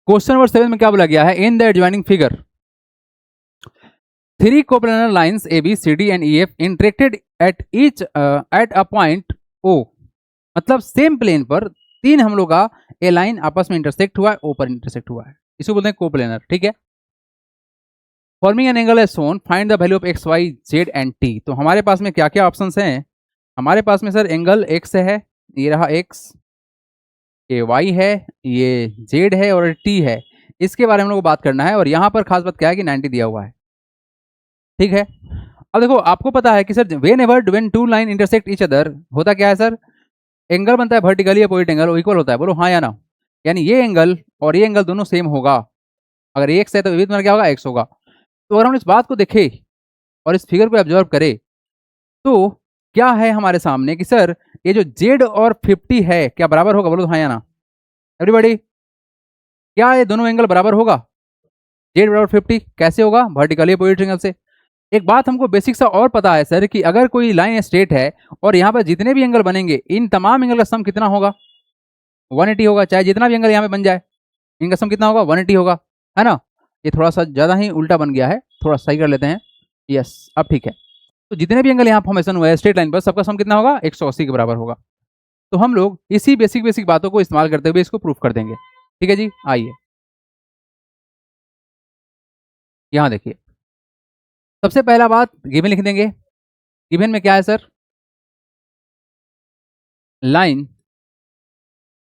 Question number 7 में क्या बोला गया है, in the adjoining figure 3 coplanar lines A B C D and E F intersected at each at a point O. मतलब same plane पर 3 हम लोग का ए लाइन आपस में इंटरसेक्ट हुआ है, ओ पर इंटरसेक्ट हुआ है, इसको बोलते हैं कोप्लेनर। ठीक है, forming an angle as shown, find the value of X Y Z and T. तो हमारे पास में क्या क्या ऑप्शंस हैं, हमारे पास में सर एंगल एक्स है, ये रहा एक्स, ये वाई है, ये जेड है और टी है, इसके बारे में हम लोग को बात करना है। और यहाँ पर खास बात क्या है कि 90 दिया हुआ है। ठीक है, अब देखो आपको पता है कि sir whenever when two line intersect each other, होता क्या है सर, एंगल बनता है वर्टिकली अपोजिट एंगल, वो इक्वल होता है, बोलो हाँ या ना। यानी ये एंगल और ये एंगल दोनों सेम होगा, अगर एक्स है तो ये तुम्हारा क्या होगा, एक्स होगा। तो अगर हम इस बात को देखें और इस फिगर को ऑब्जर्व करें तो क्या है हमारे सामने कि सर ये जो जेड और 50 है क्या बराबर होगा, बोलो हाँ या ना एवरीबॉडी। क्या ये दोनों एंगल बराबर होगा, जेड बराबर 50 कैसे होगा, वर्टिकली अपोजिट एंगल से। एक बात हमको बेसिक सा और पता है सर कि अगर कोई लाइन स्ट्रेट है और यहाँ पर जितने भी एंगल बनेंगे इन तमाम एंगल का सम कितना होगा, 180 होगा। चाहे जितना भी एंगल यहाँ पे बन जाए इनका सम कितना होगा, 180 होगा, है ना। ये थोड़ा सा ज़्यादा ही उल्टा बन गया है, थोड़ा सही कर लेते हैं। यस, अब ठीक है। तो जितने भी एंगल यहाँ फॉर्मेशन हुआ है स्ट्रेट लाइन पर, सबका सम कितना होगा, 180 के बराबर होगा। तो हम लोग इसी बेसिक बातों को इस्तेमाल करते हुए इसको प्रूफ कर देंगे। ठीक है जी, आइए यहाँ देखिए, सबसे पहला बात गिवन लिख देंगे। गिवन में क्या है sir, line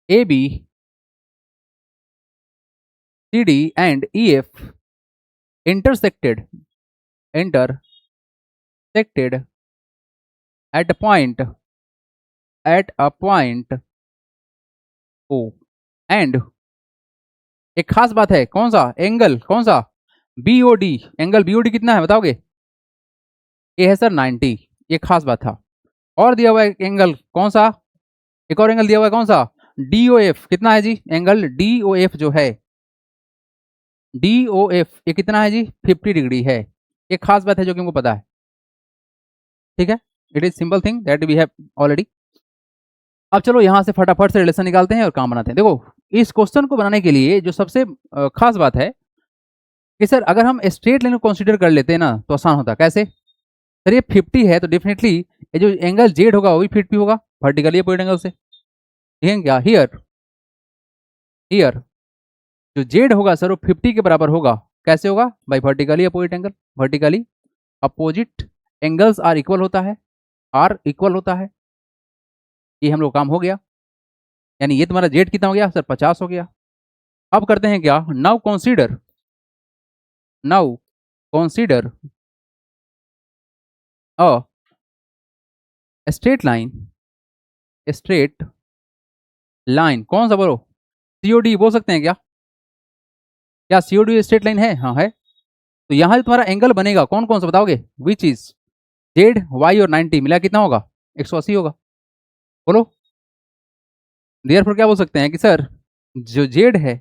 A B C D and E F intersected at a point O and, एक खास बात है, कौन सा एंगल, कौन सा, बीओडी, एंगल बीओडी कितना है बताओगे, ये है सर 90, ये खास बात था। और दिया हुआ है एंगल कौन सा, एक और एंगल दिया हुआ है कौन सा, डीओएफ, कितना है जी, एंगल डीओएफ जो है, डीओएफ ये कितना है जी, 50 डिग्री है। ये खास बात है जो कि हमको पता है। ठीक है, it is simple thing that we have already. अब चलो यहां से फटाफट से रिलेशन निकालते हैं और काम बनाते हैं। देखो इस क्वेश्चन को बनाने के लिए जो सबसे खास बात है कि सर अगर हम स्ट्रेट लाइन को कंसीडर कर लेते हैं ना तो आसान होता, कैसे सर, ये 50 है तो डेफिनेटली ये जो एंगल जेड होगा वो भी 50 होगा, वर्टिकली अपोजिट एंगल से। ठीक है क्या, हियर हियर जो जेड होगा सर वो 50 के बराबर होगा, कैसे होगा, by vertically opposite angle, vertically opposite angles are equal होता है, आर इक्वल होता है। ये हम लोग काम हो गया, यानी ये तुम्हारा जेड कितना हो गया सर, 50 हो गया। अब करते हैं क्या, now consider a straight line, कौन सा बोलो, सीओडी बोल सकते हैं क्या, क्या सीओडी स्ट्रेट लाइन है, हाँ है। तो यहां जो तुम्हारा एंगल बनेगा कौन कौन सा बताओगे, विच इज जेड वाई और 90 मिला कितना होगा, 180 होगा, बोलो। देयरफॉर क्या बोल सकते हैं कि सर जो जेड है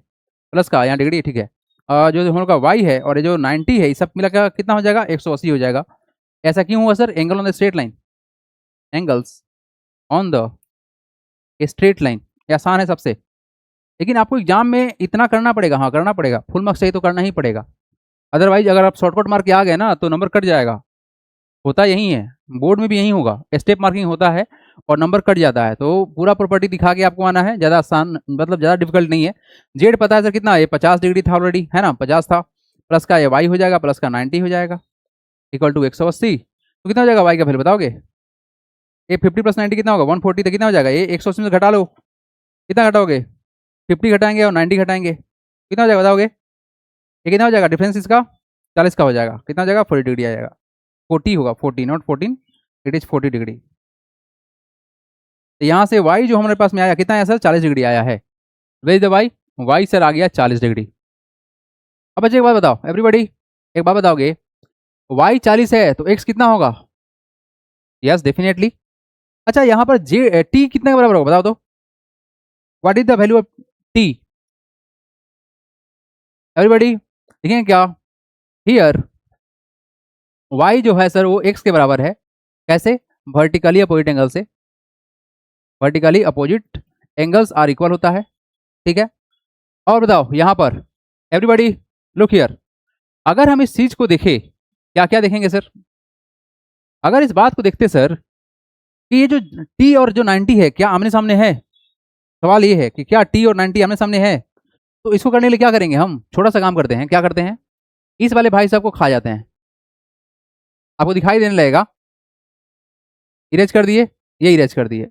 प्लस का यहाँ डिग्री, ठीक है, जो हम लोग का वाई है और ये जो 90 है, ये सब मिला का कितना हो जाएगा, 180 हो जाएगा। ऐसा क्यों हुआ sir, angle on the straight line, angles on the straight line, ये आसान है सबसे। लेकिन आपको एग्जाम में इतना करना पड़ेगा, हाँ करना पड़ेगा, फुल मार्क्स चाहिए तो करना ही पड़ेगा, अदरवाइज अगर आप शॉर्टकट मार्क के आ गए ना तो नंबर कट जाएगा। होता यही है, बोर्ड में भी यही होगा, स्टेप मार्किंग होता है और नंबर कट जाता है। तो पूरा प्रॉपर्टी दिखा के आपको आना है, ज़्यादा आसान मतलब ज़्यादा डिफिकल्ट नहीं है। जेड पता है सर कितना, ये 50 डिग्री था ऑलरेडी, है ना, 50 था, प्लस का ये वाई हो जाएगा, प्लस का 90 हो जाएगा, इक्वल टू 180। तो कितना हो जाएगा वाई का वैल्यू बताओगे, ये 50 प्लस 90 कितना होगा, 140, तो कितना हो जाएगा, ये 180 में घटा लो, कितना घटाओगे, 50 घटाएंगे और 90 घटाएंगे, कितना हो जाएगा बताओगे, ये कितना हो जाएगा, डिफरेंस इसका 40 का हो जाएगा, कितना हो जाएगा, 40 डिग्री आ जाएगा, 40 होगा, 40 नॉट 14, इट इज 40 डिग्री। तो यहाँ से y जो हमारे पास में आया कितना आया सर, 40 डिग्री आया है। Where is the y sir आ गया 40 डिग्री। अब बच्चे एक बात बताओ एवरीबॉडी, एक बात बताओगे, y 40 है तो x कितना होगा, यस डेफिनेटली। अच्छा यहाँ पर जे t कितने के बराबर होगा बताओ तो, what is the value of t everybody, देखें क्या, हियर y जो है सर वो x के बराबर है, कैसे, वर्टिकली अपोजिट एंगल से, vertically opposite angles are equal होता है। ठीक है, और बताओ यहाँ पर एवरीबॉडी लुक हियर, अगर हम इस चीज को देखें, क्या क्या देखेंगे सर? अगर इस बात को देखते सर कि ये जो टी और जो 90 है क्या आमने सामने है? सवाल ये है कि क्या टी और 90 आमने सामने है? तो इसको करने के लिए क्या करेंगे, हम छोटा सा काम करते हैं। क्या करते हैं, इस वाले भाई साहब को खा जाते हैं, आपको दिखाई देने लगेगा। इरेज कर दिए, ये इरेज कर दिए,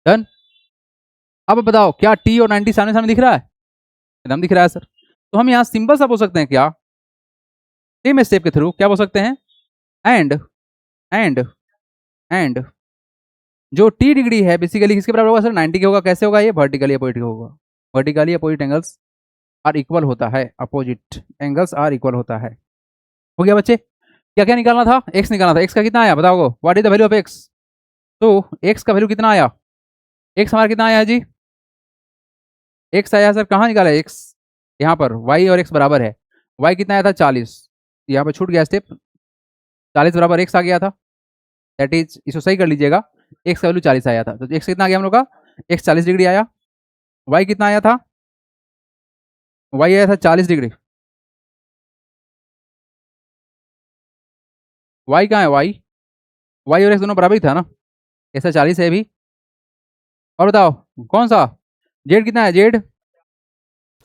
डन। अब बताओ क्या टी और 90 सामने सामने दिख रहा है? एकदम दिख रहा है सर। तो हम यहाँ सिंपल सा बोल सकते हैं क्या, सेम स्टेप के थ्रू क्या बोल सकते हैं, एंड एंड एंड जो टी डिग्री है बेसिकली किसके बराबर होगा सर? 90 के होगा। कैसे होगा ये? वर्टिकली अपोजिट होगा। Vertically opposite angles are equal होता है, अपोजिट एंगल्स आर इक्वल होता है। हो गया बच्चे? क्या क्या निकालना था? एक्स निकालना था। एक्स का कितना आया बताओ, what is the value of x? तो एक्स का वैल्यू कितना आया? एक्स हमारा कितना आया है जी? एक्स आया सर, कहाँ निकाला एक्स? यहाँ पर वाई और एक्स बराबर है। वाई कितना आया था? 40। यहाँ पर छूट गया स्टेप, 40 बराबर एक्स आ गया था। दैट इज, इसको सही कर लीजिएगा, एक्स का वैल्यू 40 आया था। तो एक्स कितना आ गया हम लोग का? एक्स 40 डिग्री आया। वाई कितना आया था? वाई आया था 40 डिग्री। वाई कहाँ है? वाई, वाई और एक्स दोनों बराबर ही था ना, ऐसा 40 है भी। और बताओ कौन सा? जेड कितना है? जेड,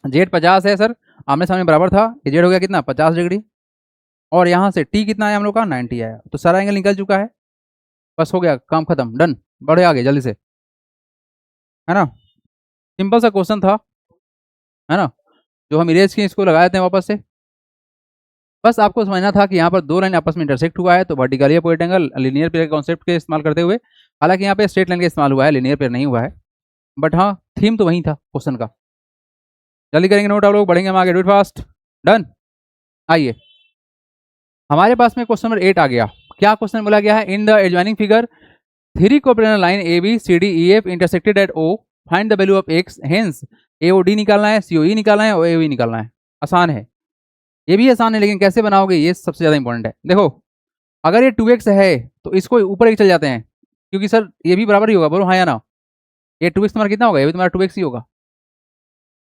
जेड 50 है सर, आमने सामने बराबर था। ये जेड हो गया कितना? 50 डिग्री। और यहाँ से टी कितना आया हम लोग का? 90 आया। तो सारा एंगल निकल चुका है, बस हो गया, काम खत्म, डन। बढ़े आगे जल्दी से, है ना? सिंपल सा क्वेश्चन था, है ना, जो हम इरेज किए इसको लगाए थे वापस से। बस आपको समझना था कि यहाँ पर दो लाइन आपस में इंटरसेक्ट हुआ है, तो vertically opposite angle linear pair concept के इस्तेमाल करते हुए, हालांकि यहाँ पे स्ट्रेट लाइन का इस्तेमाल हुआ है, लीनियर पेयर नहीं हुआ है, बट हाँ थीम तो वही था क्वेश्चन का। जल्दी करेंगे नोट आप लोग, बढ़ेंगे हम आगे, डू इट फास्ट, डन। आइए हमारे पास में क्वेश्चन नंबर 8 आ गया। क्या क्वेश्चन बोला गया है? In the adjoining figure three coplanar line A B C D E F intersected at O, find the value of X. Hence A O D निकालना है, सी ओ ई निकालना है और ए ओ ई निकालना है। आसान है, ये भी आसान है, लेकिन कैसे बनाओगे ये सबसे ज्यादा इंपॉर्टेंट है। देखो अगर ये 2x है तो इसको ऊपर एक चल जाते हैं, क्योंकि सर ये भी बराबर ही होगा, बोलो हाँ या ना? ये 2x तुम्हारा कितना होगा? ये भी तुम्हारा 2x ही होगा,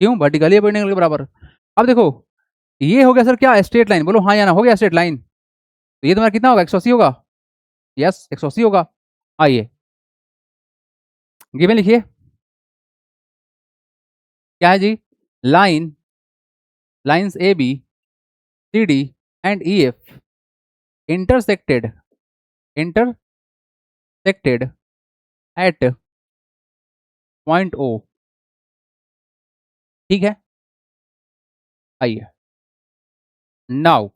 क्यों? वर्टिकली अपोजिट एंगल के बराबर। अब देखो ये हो गया सर क्या? स्ट्रेट लाइन, बोलो हाँ या ना? हो गया स्ट्रेट लाइन, तो ये तुम्हारा कितना होगा? 180 होगा। यस 180 होगा। आइए गिवन लिखिए, क्या है जी? Line, lines A B C D and E F intersected, intersected at point O. ठीक है, आइए नाउ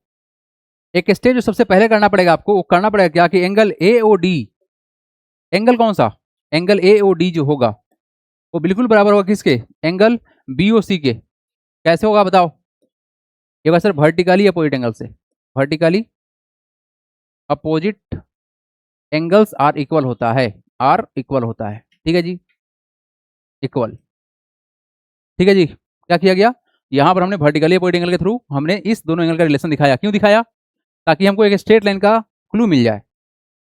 एक स्टेज जो सबसे पहले करना पड़ेगा आपको, वो करना पड़ेगा क्या कि angle A O D, angle कौन सा? एंगल ए ओ डी जो होगा वो बिल्कुल बराबर होगा किसके? एंगल बी ओ सी के। कैसे होगा बताओ? ये होगा सर वर्टिकली अपोजिट एंगल से, vertically opposite angles are equal होता है, आर इक्वल होता है। ठीक है जी, इक्वल। ठीक है जी, क्या किया गया? यहां पर हमने वर्टिकली अपोजिट एंगल के थ्रू हमने इस दोनों एंगल का रिलेशन दिखाया। क्यों दिखाया? ताकि हमको एक स्ट्रेट लाइन का क्लू मिल जाए।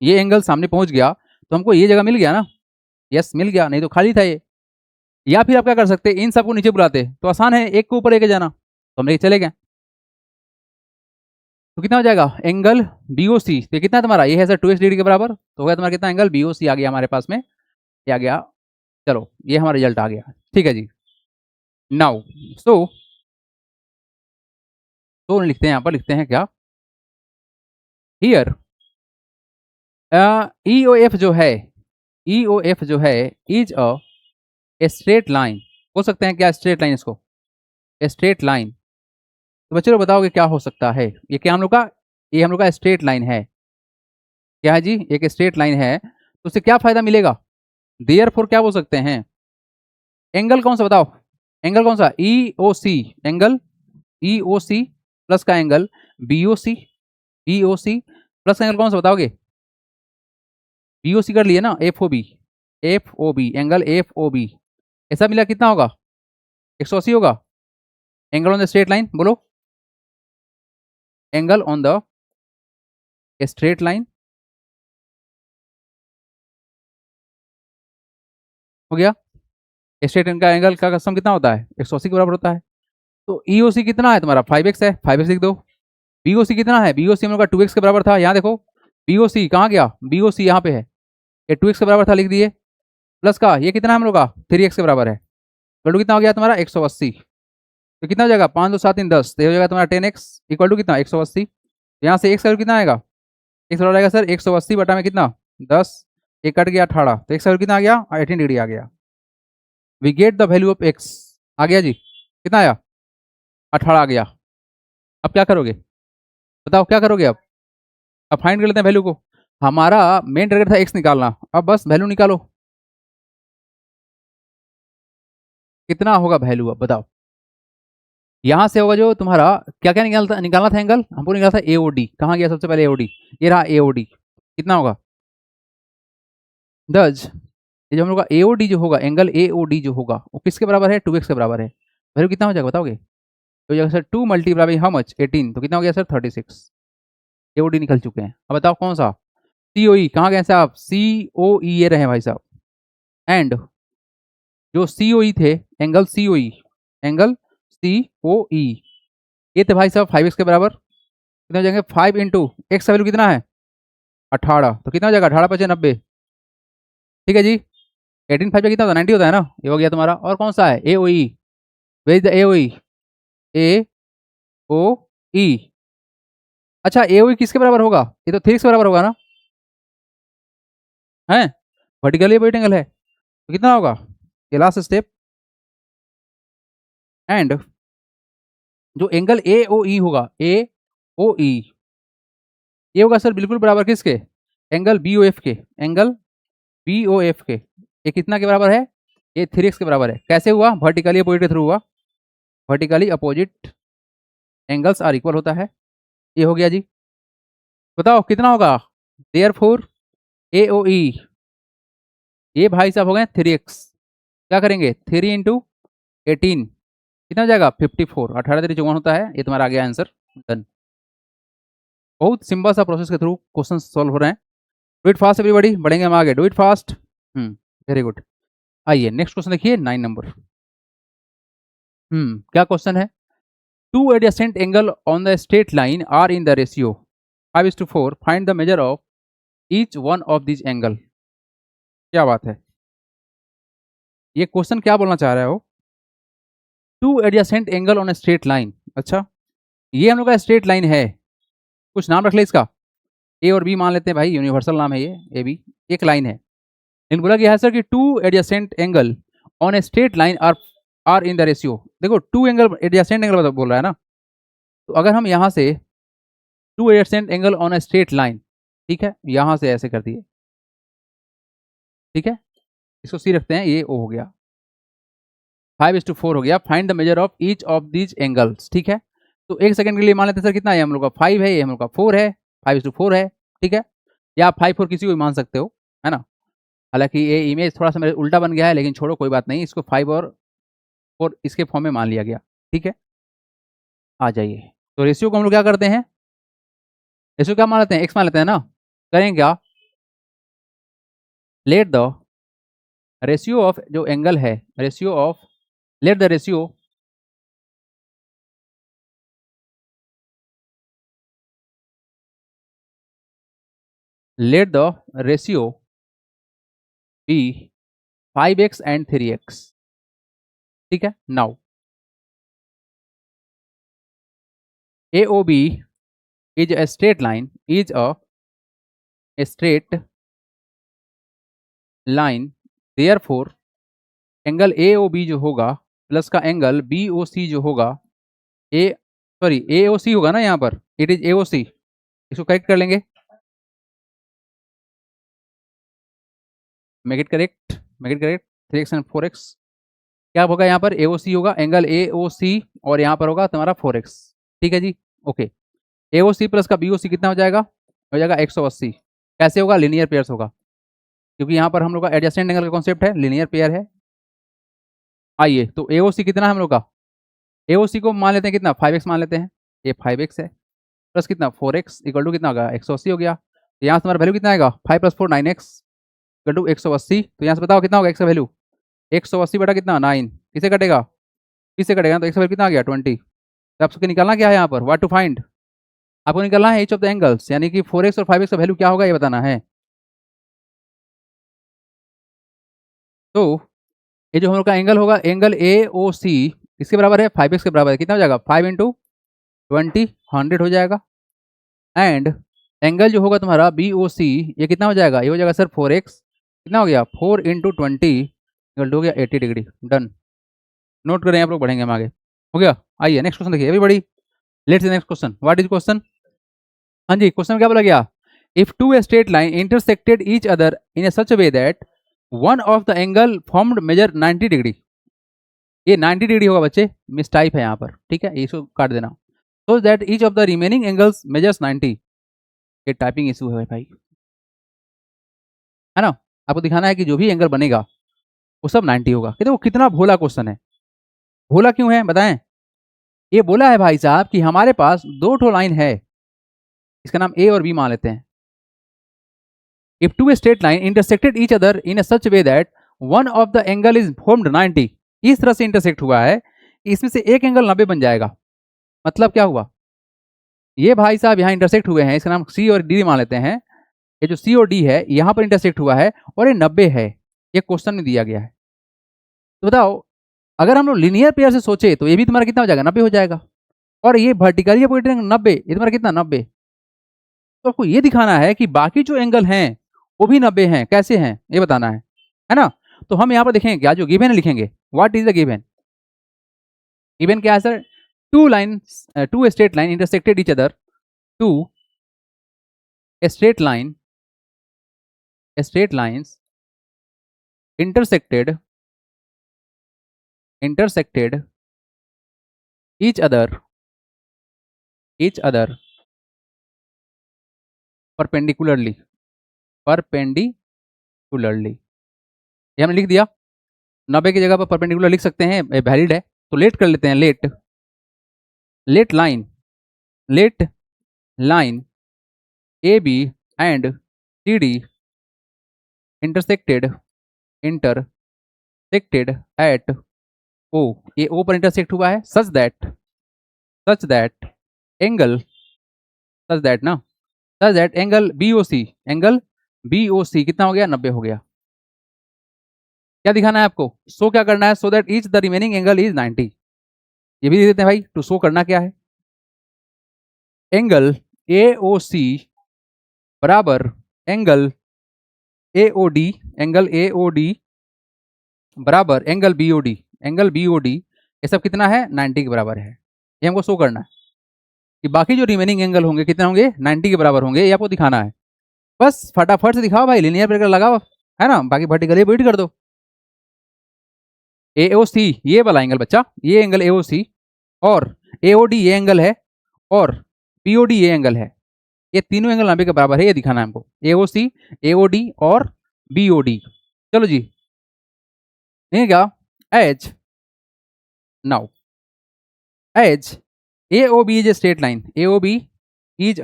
ये एंगल सामने पहुंच गया तो हमको ये जगह मिल गया ना, यस मिल गया, नहीं तो खाली था ये। या फिर आप क्या कर सकते हैं, इन सबको नीचे बुलाते तो आसान है, एक को ऊपर लेके जाना, तो हम लेके चले गए। तो कितना हो जाएगा? एंगल बी ओ सी, तो कितना है तुम्हारा? ये है सर 2x डिग्री के बराबर, तो हो गया तुम्हारा कितना? एंगल बी ओ सी आ गया हमारे पास में, ये आ गया। चलो ये हमारा रिजल्ट आ गया। ठीक है जी, नाउ सो तो लिखते हैं, यहाँ पर लिखते हैं क्या? हियर ई ओ एफ जो है, ई ओ एफ जो है इज अ स्ट्रेट लाइन। हो सकते हैं क्या स्ट्रेट लाइन इसको? Straight line. तो बच्चों बताओगे क्या हो सकता है? ये क्या हम लोग का? ये हम लोग का स्ट्रेट लाइन है। क्या है जी? एक स्ट्रेट लाइन है, तो उससे क्या फायदा मिलेगा? देयरफॉर क्या बोल सकते हैं? एंगल कौन सा बताओ? एंगल कौन सा? E O C, angle E O C plus का angle B O C, B O C plus का एंगल कौन सा बताओगे? बी ओ सी कर लिए ना, F O B, F O B, angle F O B. ऐसा मिला कितना होगा? 180 होगा। Angle on the straight line बोलो, angle on the straight line हो गया। स्ट्रेट का एंगल का सम कितना होता है 180 के बराबर होता है। तो ईओसी कितना है तुम्हारा 5x है, 5x लिख दो। बीओसी कितना है, बीओसी हम लोग का 2x के बराबर था, यहाँ देखो बीओसी कहाँ गया, बीओसी यहाँ पे है, ये 2x के बराबर था लिख दिए, प्लस का ये कितना है हम लोग का 3x के बराबर है, इक्वल टू कितना हो गया तुम्हारा 180। तो कितना हो जाएगा 5 2 7 3 10, तो ये हो जाएगा तुम्हारा 10x इक्वल टू कितना 180। यहाँ से x का वैल्यू कितना आएगा, x बराबर आएगा सर 180 बटा में कितना 10, एक कट गया 18, तो x का वैल्यू कितना आ गया 18 डिग्री आ गया। We get the value of x, आ गया जी, कितना आया 18 आ गया। अब क्या करोगे बताओ क्या करोगे अब फाइंड कर लेते हैं वैल्यू को। हमारा मेन टारगेट था x निकालना, अब बस वैल्यू निकालो कितना होगा वैल्यू, अब बताओ। यहां से होगा जो तुम्हारा क्या क्या निकालना था एंगल, हमको निकाला था एओडी, कहाँ गया सबसे पहले एओडी, ये रहा एओडी, कितना होगा दज, ये जो हम लोग का एओडी जो होगा एंगल एओडी जो होगा वो किसके बराबर है 2x के बराबर है। वैल्यू कितना हो जाएगा बताओगे, तो जाएगा sir 2 multiply by how much 18, तो कितना हो गया सर 36, एओडी निकल चुके हैं। अब बताओ कौन सा सीओई, कहाँ गए साहब सीओई ये रहे भाई साहब, एंड जो सीओई थे एंगल सीओई, एंगल सीओई ये थे भाई साहब 5x के बराबर, कितना हो जाएंगे 5 इंटू एक्स का वैल्यू कितना है 18, तो कितना हो जाएगा 18 5 90, ठीक है जी। 18 5 कितना होता है 90 होता है ना, ये हो गया तुम्हारा। और कौन सा है ए ओ ई, वेज द ए ओ ई, ए ओ ई, अच्छा ए ओ ई किसके बराबर होगा, ये तो 3x के बराबर होगा ना, है वर्टिकल पॉइंट एंगल है, तो कितना होगा ये लास्ट स्टेप, एंड जो एंगल ए ओ ई होगा ए ओ ई, ये होगा सर बिल्कुल बराबर किसके एंगल बी ओ एफ के, एंगल बी ओ एफ के, ये कितना के बराबर है ये 3x के बराबर है। कैसे हुआ वर्टिकली अपोजिट के थ्रू हुआ, vertically opposite angles are equal होता है, ये हो गया जी। बताओ कितना होगा देयरफॉर ए ओ ई, ये भाई साहब हो गए 3x, क्या करेंगे 3 इंटू 18 कितना हो जाएगा 54, 18 3 54 होता है, ये तुम्हारा आ गया आंसर डन। बहुत सिंपल सा प्रोसेस के थ्रू क्वेश्चन सॉल्व हो रहे हैं, डू इट फास्ट एवरीबॉडी, बढ़ेंगे हम आगे, do it fast. Very good. आइए नेक्स्ट क्वेश्चन देखिए 9 नंबर। क्या क्वेश्चन है, two adjacent angle on the straight line are in the ratio 5:4, find the measure of each one of this angle. क्या बात है, ये क्वेश्चन क्या बोलना चाह रहा है वो, to adjacent angle on a straight line, अच्छा ये हम लोग का स्ट्रेट लाइन है, कुछ नाम रख ले इसका, ए और बी मान लेते हैं भाई, यूनिवर्सल नाम है ये ए बी, एक लाइन है, लेकिन बोला गया है सर कि two adjacent angle on a straight line are in the ratio. देखो टू एंगल एडजेसेंट एंगल बोल रहा है ना, तो अगर हम यहाँ से two adjacent angle on a straight line, ठीक है यहाँ से ऐसे कर दिए, ठीक है इसको सी रखते हैं, ये ओ हो गया, 5:4 हो गया, find the measure of each of these angles, ठीक है। तो एक सेकंड के लिए मान लेते हैं सर कितना है हम लोग का 5 है, ये हम लोग का 4 है, 5:4 है, ठीक है, या आप 5 4 किसी को भी मान सकते हो, है ना। हालांकि ये इमेज थोड़ा सा मेरे उल्टा बन गया है, लेकिन छोड़ो कोई बात नहीं, इसको 5 और 4 इसके फॉर्म में मान लिया गया, ठीक है। आ जाइए, तो रेशियो को हम लोग क्या करते हैं, रेशियो क्या मान लेते हैं एक्स मान लेते हैं ना, करेंगे क्या, लेट द रेशियो ऑफ जो एंगल है, ratio of, let the ratio let the ratio be 5x and 3x, ठीक है। Now AOB is a straight line, is a straight line, therefore angle AOB जो होगा प्लस का angle BOC जो होगा, ए sorry AOC होगा ना यहाँ पर, इट इज AOC, इसको करेक्ट कर लेंगे, make it correct, make it correct, 3x and 4x, क्या होगा यहाँ पर AOC होगा, एंगल AOC और यहाँ पर होगा तुम्हारा 4x, ठीक है जी ओके। AOC प्लस का BOC कितना हो जाएगा 180, कैसे होगा लीनियर पेयर्स होगा, क्योंकि यहाँ पर हम लोग का एडजेसेंट एंगल का कॉन्सेप्ट है, लीनियर पेयर है। आइए तो AOC कितना है हम लोग का, AOC को मान लेते हैं कितना 5x मान लेते हैं, ये 5x है, प्लस कितना 4x इक्वल टू कितना होगा 180 हो गया, तो यहाँ से हमारा वैल्यू कितना आएगा 5 + 4 9x इक्वल टू 180, तो यहाँ से बताओ कितना होगा x का वैल्यू 180 बटा कितना 9, किसे कटेगा 20 से कटेगा, तो 100 कितना आ गया 20। तो आपको निकालना क्या है यहाँ पर, व्हाट टू फाइंड, आपको निकालना है ईच ऑफ द एंगल्स, यानी कि 4x और 5x का वैल्यू क्या होगा ये बताना है। तो ये जो हम लोग का एंगल होगा, एंगल ए ओ सी किसके बराबर है 5x के बराबर है, कितना हो जाएगा 5 इंटू 20 100 हो जाएगा। एंड एंगल जो होगा तुम्हारा बी ओ सी ये कितना हो जाएगा, ये हो जाएगा सर 4x, कितना हो गया 4 इंटू 20 हो गया 80 डिग्री। डन, नोट करें आप लोग, बढ़ेंगे हम आगे। हो गया, आइए नेक्स्ट क्वेश्चन देखिए everybody, let's next question, what is question. हाँ जी, क्वेश्चन क्या बोला गया, if two straight line intersected each other in such way that one of the angle formed measure 90 degree, ये 90 डिग्री होगा बच्चे, मिस टाइप है यहाँ पर, ठीक है इसको काट देना। So that each of the remaining angles measures 90, ये टाइपिंग इशू है भाई, है ना, आपको दिखाना है कि जो भी एंगल बनेगा वो सब 90 होगा। देखो कितना भोला क्वेश्चन है, भोला क्यों है बताएं। ये बोला है भाई साहब कि हमारे पास दो ठो लाइन है, इसका नाम ए और बी मान लेते हैं। If two straight line intersected each other in such way that one of the angle is formed 90, इस तरह से इंटरसेक्ट हुआ है इसमें से एक एंगल 90 बन जाएगा। मतलब क्या हुआ, ये भाई साहब यहाँ इंटरसेक्ट हुए हैं, इसका नाम सी और डी मान लेते हैं, ये जो सी और डी है यहाँ पर इंटरसेक्ट हुआ है और ये 90 है, ये क्वेश्चन में दिया गया है। तो बताओ अगर हम लोग लीनियर पेयर से सोचे तो ये भी तुम्हारा कितना हो जाएगा 90 हो जाएगा, और ये वर्टिकली अपोजिट 90, ये तुम्हारा कितना 90। तो आपको ये दिखाना है कि बाकी जो एंगल हैं वो भी 90 हैं, कैसे हैं ये बताना है ना। तो हम यहाँ पर देखेंगे क्या जो गिवन है लिखेंगे, what is the given, given क्या है sir, two straight line intersected each other, two straight lines intersected each other perpendicularly, ये हमने लिख दिया, 90 की जगह पर परपेंडिकुलर लिख सकते हैं, वैलिड है। तो लेट कर लेते हैं, let line A B and C D intersected at O, ये ओ पर इंटरसेक्ट हुआ है, such that angle angle B O C कितना हो गया 90 हो गया। क्या दिखाना है आपको, शो क्या करना है, so that each the remaining angle is 90, ये भी दे देते हैं भाई। टू शो करना क्या है, एंगल ए ओ सी बराबर एंगल ए ओ डी बराबर एंगल बी ओ डी, ये सब कितना है 90 के बराबर है, ये हमको शो करना है कि बाकी जो रिमेनिंग एंगल होंगे कितने होंगे 90 के बराबर होंगे, ये आपको दिखाना है। बस फटाफट से दिखाओ भाई, लीनियर ब्रेकर लगाओ, है ना, बाकी वर्टिकली बीट कर दो। AOC ये वाला एंगल बच्चा, ये एंगल AOC और AOD ये एंगल है और POD ये एंगल है, ये तीनों एंगल 90 के बराबर है, ये दिखाना है हमको, AOC AOD और BOD। चलो जी, क्या as now as AOB is a straight line, AOB is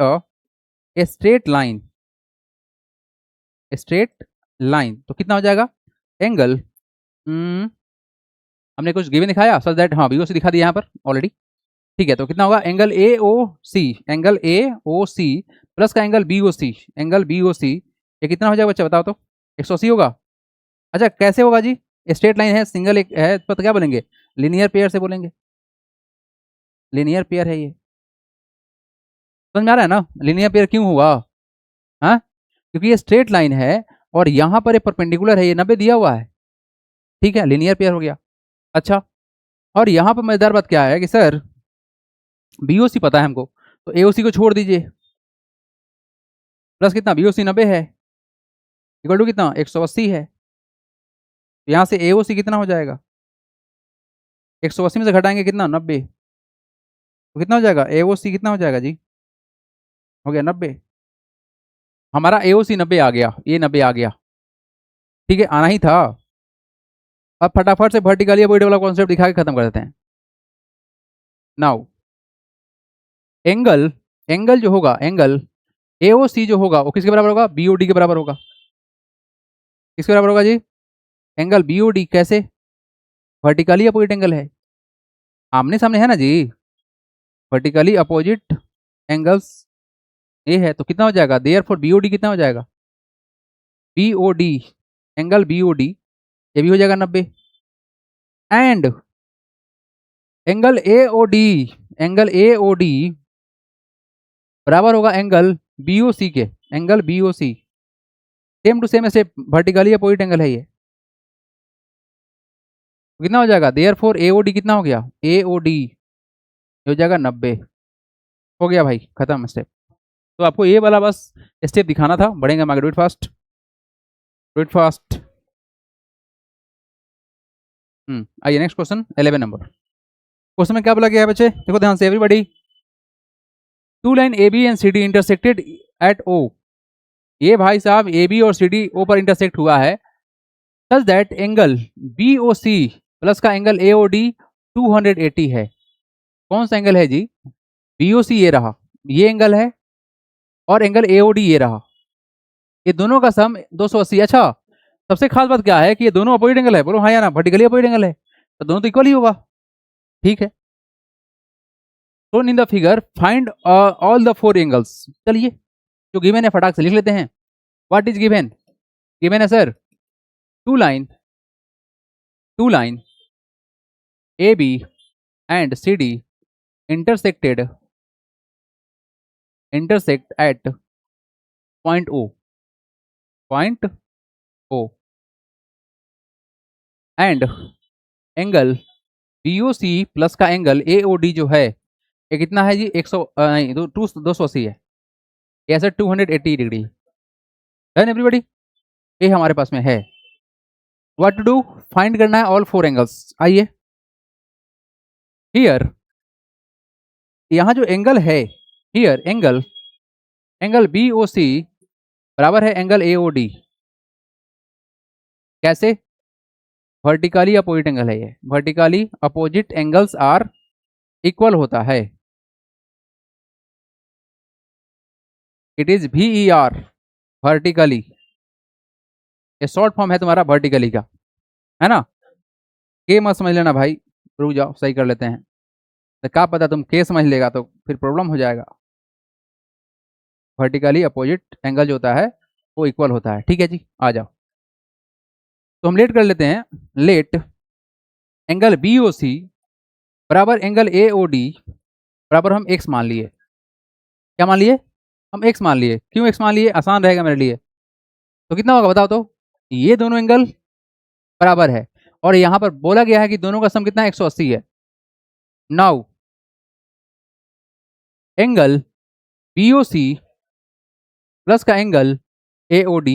a straight line, तो कितना हो जाएगा एंगल, हमने कुछ गिवन दिखाया सच दैट, हाँ BOC दिखा दिया यहाँ पर ऑलरेडी, ठीक है। तो कितना होगा एंगल AOC प्लस का एंगल BOC, ये कितना हो जाएगा बच्चा बताओ तो, 180 होगा। अच्छा कैसे होगा जी, स्ट्रेट लाइन है, सिंगल एक है, तो क्या बोलेंगे लीनियर पेयर से बोलेंगे, लीनियर पेयर है ये, समझ में आ रहा है ना, लीनियर पेयर क्यों हुआ, हाँ क्योंकि ये स्ट्रेट लाइन है और यहाँ पर ये परपेंडिकुलर है, ये 90 दिया हुआ है, ठीक है लीनियर पेयर हो गया। अच्छा और यहाँ पर मजेदार बात क्या है कि सर BOC पता है हमको, तो AOC को छोड़ दीजिए, प्लस कितना BOC 90 है, इक्वल टू कितना 180 है, यहाँ से AOC कितना हो जाएगा 180 में से घटाएंगे कितना 90, तो कितना हो जाएगा AOC कितना हो जाएगा जी, हो गया 90, हमारा AOC 90 आ गया, ये 90 आ गया, ठीक है आना ही था। अब फटाफट से वर्टिकली अपोजिट वाला कॉन्सेप्ट दिखा के खत्म कर देते हैं। नाउ एंगल जो होगा, एंगल AOC जो होगा वो किसके बराबर होगा, BOD के बराबर होगा, किसके बराबर होगा जी, एंगल BOD कैसे, वर्टिकली अपोजिट एंगल है, आमने सामने है ना जी, वर्टिकली अपोजिट एंगल्स ये है, तो कितना हो जाएगा, देयरफॉर बीओडी कितना हो जाएगा, बीओडी एंगल बीओडी ये भी हो जाएगा 90, and angle AOD, angle AOD बराबर होगा एंगल बीओसी के, angle BOC same to same step, vertically opposite angle है ये, कितना हो जाएगा, देयरफॉर एओडी कितना हो गया, एओडी हो जाएगा 90, हो गया भाई खत्म स्टेप। तो आपको ये वाला बस स्टेप दिखाना था, बढ़ेंगे हम आगे, do it fast, do it fast. आइए नेक्स्ट क्वेश्चन 11 नंबर। क्वेश्चन में क्या बोला गया है बच्चे, देखो ध्यान से everybody, two line A B and C D intersected at O, ये भाई साहब ए बी और सी डी ओ पर इंटरसेक्ट हुआ है, such that angle B O C plus का एंगल ए ओ डी 280 है। कौन सा एंगल है जी, बी ओ सी ये रहा, ये एंगल है, और एंगल ए ओ डी ये रहा, ये दोनों का सम 280। अच्छा सबसे खास बात क्या है कि ये दोनों अपोजिट एंगल है, बोलो हाँ या ना, वर्टिकली अपोजिट एंगल है, तो दोनों तो इक्वल ही होगा, ठीक है। Shown in the figure find all the 4 angles, चलिए जो गिवन है फटाक से लिख लेते हैं। व्हाट इज गिवन, गिवन है sir two line A B and C D intersect at point O and angle BOC plus का एंगल AOD जो है ये कितना है जी, 100 नहीं 280 है, ऐसा 280 डिग्री है एवरीबॉडी, ये हमारे पास में है। व्हाट टू डू, फाइंड करना है ऑल 4 एंगल्स। आइए हियर, यहाँ जो एंगल है हियर एंगल BOC बराबर है एंगल AOD, कैसे, वर्टिकली अपोजिट एंगल है ये, vertically opposite angles are equal होता है, इट इज VER वर्टिकली, ये शॉर्ट फॉर्म है तुम्हारा वर्टिकली का, है ना, के मत समझ लेना भाई, रुक जाओ सही कर लेते हैं, तो क्या पता तुम के समझ लेगा तो फिर प्रॉब्लम हो जाएगा। वर्टिकली अपोजिट एंगल जो होता है वो इक्वल होता है, ठीक है जी, आ जाओ। तो हम लेट कर लेते हैं, लेट एंगल BOC बराबर एंगल AOD बराबर हम x मान लिए, क्या मान लिए, हम x मान लिए, क्यों x मान लिए, आसान रहेगा मेरे लिए, तो कितना होगा बताओ तो, ये दोनों एंगल बराबर है, और यहां पर बोला गया है कि दोनों का सम कितना 180 है। नाउ एंगल BOC प्लस का एंगल AOD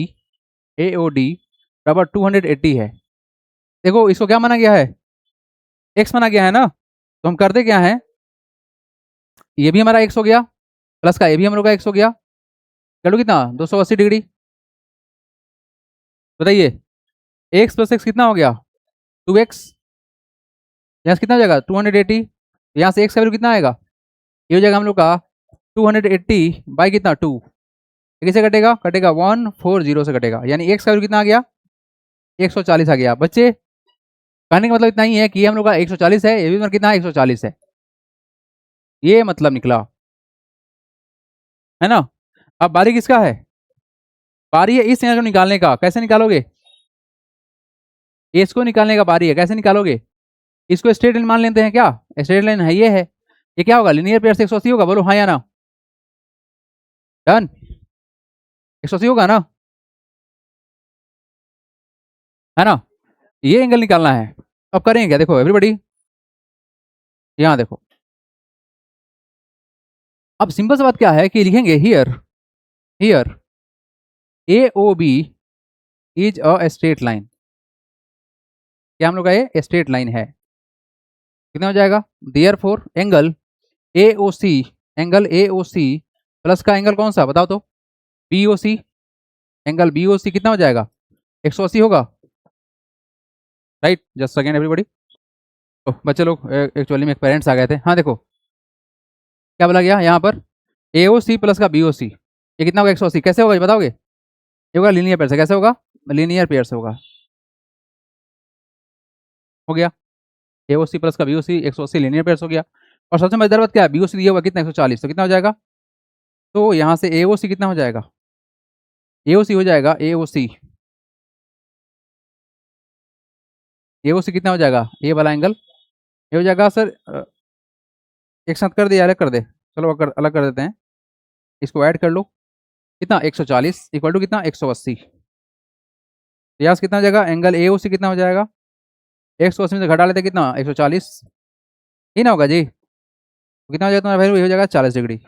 बराबर 280 है, देखो इसको क्या माना गया है, x माना गया है ना, तो हम करते क्या है, ये भी हमारा x हो गया, प्लस का ये भी हम लोग का x हो गया, चलो कितना 280 डिग्री, बताइए x प्लस x कितना हो गया 2x, यहाँ से कितना हो जाएगा 280, यहाँ से x का वैल्यू कितना आएगा, ये हो जाएगा हम लोग का 280 बाई कितना 2, किसे कटेगा, कटेगा 140 से कटेगा, यानी x का वैल्यू कितना आ गया 140 आ गया। बच्चे कहने का मतलब इतना ही है कि ये हम लोग का 140 है, ये भी कितना 140 है, ये मतलब निकला, है ना। अब बारी किसका है, बारी है इस एंगल को निकालने का, कैसे निकालोगे, इसको निकालने का बारी है, कैसे निकालोगे, इसको स्ट्रेट लाइन मान लेते हैं, क्या स्ट्रेट लाइन है, ये क्या होगा, लीनियर पेयर से 180 होगा, बोलो हाँ या ना, डन 180 होगा ना, है ना, ये एंगल निकालना है। अब करेंगे क्या, देखो एवरीबॉडी यहां देखो, अब सिंपल सी बात क्या है कि लिखेंगे here AOB is a straight line, क्या हम लोग का ये स्ट्रेट लाइन है, कितना हो जाएगा, देयरफॉर एंगल AOC प्लस का एंगल कौन सा बताओ तो, BOC, एंगल BOC कितना हो जाएगा 180 होगा, राइट, जस्ट सेकेंड एवरीबॉडी। तो बच्चे लोग एक्चुअली में एक पेरेंट्स आ गए थे, हाँ देखो क्या बोला गया यहाँ पर, AOC प्लस का BOC ये कितना होगा 180, कैसे होगा ये बताओगे, ये होगा लीनियर पेयर से, कैसे होगा लीनियर पेयर से होगा, हो गया। AOC प्लस का BOC 180 लीनियर पेयर्स हो गया। और सबसे मजेदार बात क्या है, BOC दिया हुआ कितना 140, तो कितना हो जाएगा, तो यहाँ से AOC कितना हो जाएगा, AOC हो जाएगा AOC कितना हो जाएगा, ए वाला एंगल ये हो जाएगा सर, एक साथ कर दे या अलग कर दे, चलो अलग कर देते हैं, इसको ऐड कर लो, कितना 140 इक्वल टू कितना 180, यहाँ से कितना हो जाएगा, एंगल AOC कितना हो जाएगा, 180 में से घटा लेते कितना 140 ही ना होगा जी, तो कितना हो जाएगा तुम्हारा वैल्यू, ये हो जाएगा 40 डिग्री।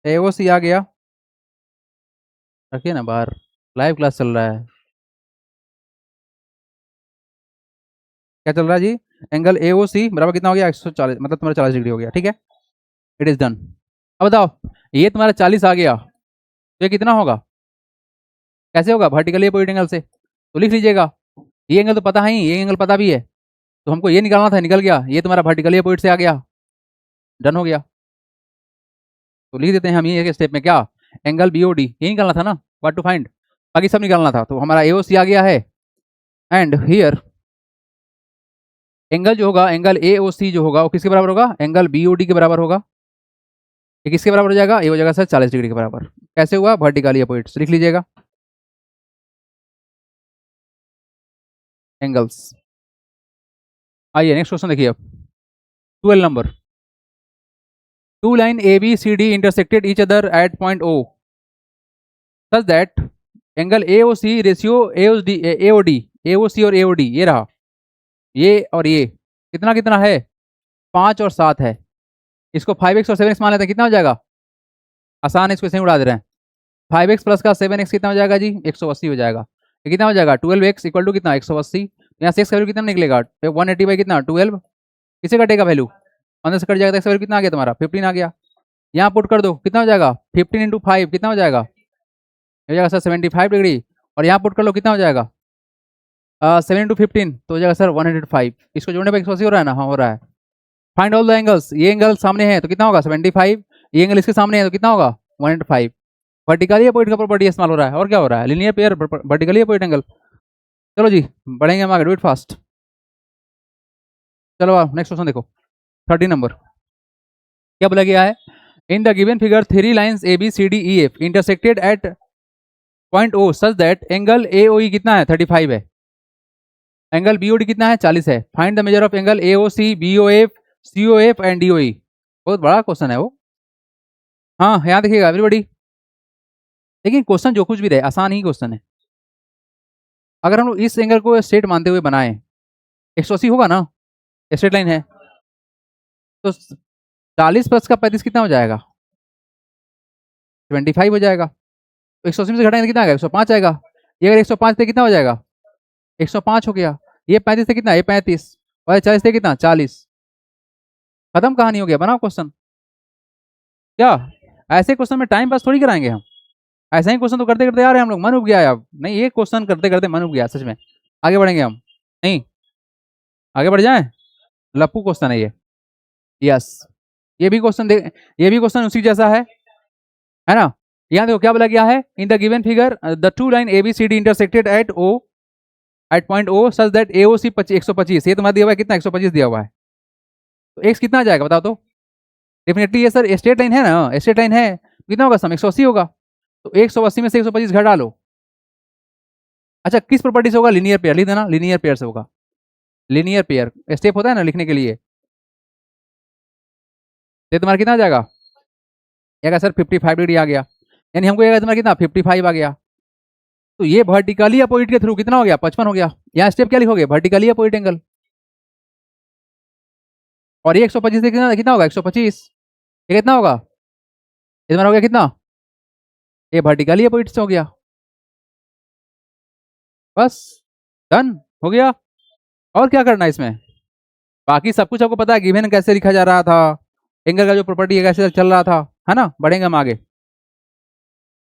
AOC आ गया, रखिए ना बाहर, लाइव क्लास चल रहा है, क्या चल रहा है जी, एंगल AOC बराबर कितना हो गया 140, मतलब तुम्हारा 40 डिग्री हो गया, ठीक है, इट इज डन। अब बताओ ये तुम्हारा 40 आ गया, तो ये कितना होगा, कैसे होगा, वर्टिकली अपोजिट एंगल से, तो लिख लीजिएगा, ये एंगल तो पता है ही, ये एंगल पता भी है, तो हमको ये निकालना था, निकल गया, ये तुम्हारा वर्टिकली अपोजिट से आ गया, डन हो गया। तो लिख देते हैं हम ये एक स्टेप में क्या, एंगल BOD ये निकालना था ना, व्हाट टू फाइंड, बाकी सब निकालना था, तो हमारा AOC आ गया है, एंड हियर एंगल जो होगा, एंगल AOC जो होगा वो किसके बराबर होगा, एंगल BOD के बराबर होगा, ये किसके बराबर हो जाएगा, ये हो जाएगा सर 40 डिग्री के बराबर, कैसे हुआ, वर्टिकली अपोजिट, लिख लीजिएगा एंगल्स। आइए नेक्स्ट क्वेश्चन देखिए अब, 12 नंबर, two line ABCD intersected each other at point O such that angle AOC ratio AOC और AOD ये रहा, ये और ये कितना कितना है, 5 और 7 है, इसको 5x और 7x मान लेते हैं, कितना हो जाएगा, आसान है, इसको सही उड़ा दे रहे हैं, 5x प्लस का 7x कितना हो जाएगा जी 180 हो जाएगा, ये कितना हो जाएगा 12x इक्वल टू कितना 180, यहाँ से x का वैल्यू कितना निकलेगा 180 बाई कितना 12, किसे कटेगा वैल्यू, अंदर से कट जाएगा, x का वैल्यू कितना आ गया तुम्हारा 15 आ गया, यहाँ पुट कर दो, कितना हो जाएगा 15 इंटू 5 कितना हो जाएगा, हो जाएगा सर 75 डिग्री, और यहाँ पुट कर लो कितना हो जाएगा 7 इंटू 15 तो हो जाएगा सर 105, इसको जोड़ने पर 180 हो रहा है ना, हाँ हो रहा है। फाइंड ऑल द एंगल्स, ये एंगल सामने है तो कितना होगा 75, ये एंगल इसके सामने है तो कितना होगा 105, वर्टिकली अपोजिट का प्रॉपर्टी इस्तेमाल हो रहा है, और क्या हो रहा है, linear pair vertically opposite angle. चलो जी बढ़ेंगे हम आगे, डू इट फास्ट, चलो नेक्स्ट क्वेश्चन देखो 30 नंबर, क्या बोला गया है, in the given figure 3 lines ABCDEF intersected at point O such that angle AOE कितना है 35 है, एंगल BOD कितना है 40 है, find the measure of angle AOC BOF COF and DOE, बहुत बड़ा क्वेश्चन है वो, हाँ यहाँ देखिएगा एवरीबॉडी, लेकिन क्वेश्चन जो कुछ भी रहे आसान ही क्वेश्चन है, अगर हम लोग इस एंगल को स्ट्रेट मानते हुए बनाए 180 होगा ना, स्ट्रेट लाइन है, तो 40 प्लस का 35 कितना हो जाएगा 25 हो जाएगा, तो 180 में से घटाएंगे कितना आएगा 105 आएगा, ये अगर 105 थे कितना हो जाएगा 105 हो गया, ये 35 थे कितना, ये 35 और 40 थे कितना 40, खत्म कहानी हो गया, बनाओ क्वेश्चन, क्या ऐसे क्वेश्चन में टाइम पास थोड़ी कराएंगे हम, ऐसा ही क्वेश्चन तो करते करते आ रहे हैं हम लोग, मन उब गया है अब, नहीं ये क्वेश्चन करते करते मन उब गया सच में, आगे बढ़ेंगे हम, नहीं आगे बढ़ जाएं, लप्पू क्वेश्चन है ये, यस ये भी क्वेश्चन देख, ये भी क्वेश्चन उसी जैसा है ना, यहाँ देखो क्या बोला गया है, in the given figure the two line ABCD intersected at point O such that AOC 125, ये तुम्हारा दिया हुआ है कितना 125 दिया हुआ है, तो x कितना आ जाएगा बताओ तो, डेफिनेटली ये सर स्ट्रेट लाइन है ना, स्ट्रेट लाइन है, कितना होगा सम 180 होगा, तो 180 में से 125 घटा लो, अच्छा किस प्रॉपर्टी से होगा, लीनियर पेयर, लिख देना लीनियर पेयर से होगा, लीनियर पेयर स्टेप होता है ना लिखने के लिए, तो तुम्हारा कितना आ जाएगा, ये सर 55 डिग्री आ गया, यानी हमको ये तुम्हारा कितना 55 आ गया, तो ये वर्टिकली अपोजिट के थ्रू कितना हो गया 55 हो गया, यहाँ स्टेप क्या लिखोगे वर्टिकली अपोजिट एंगल, और ये 125 से कितना कितना होगा 125, ये कितना होगा, ये तुम्हारा हो गया कितना, ये वर्टिकली अपोजिट से हो गया, बस डन हो गया, और क्या करना है इसमें, बाकी सब कुछ आपको पता है, गिवन कैसे लिखा जा रहा था, एंगल का जो प्रॉपर्टी है कैसे चल रहा था, है ना, बढ़ेंगे हम आगे।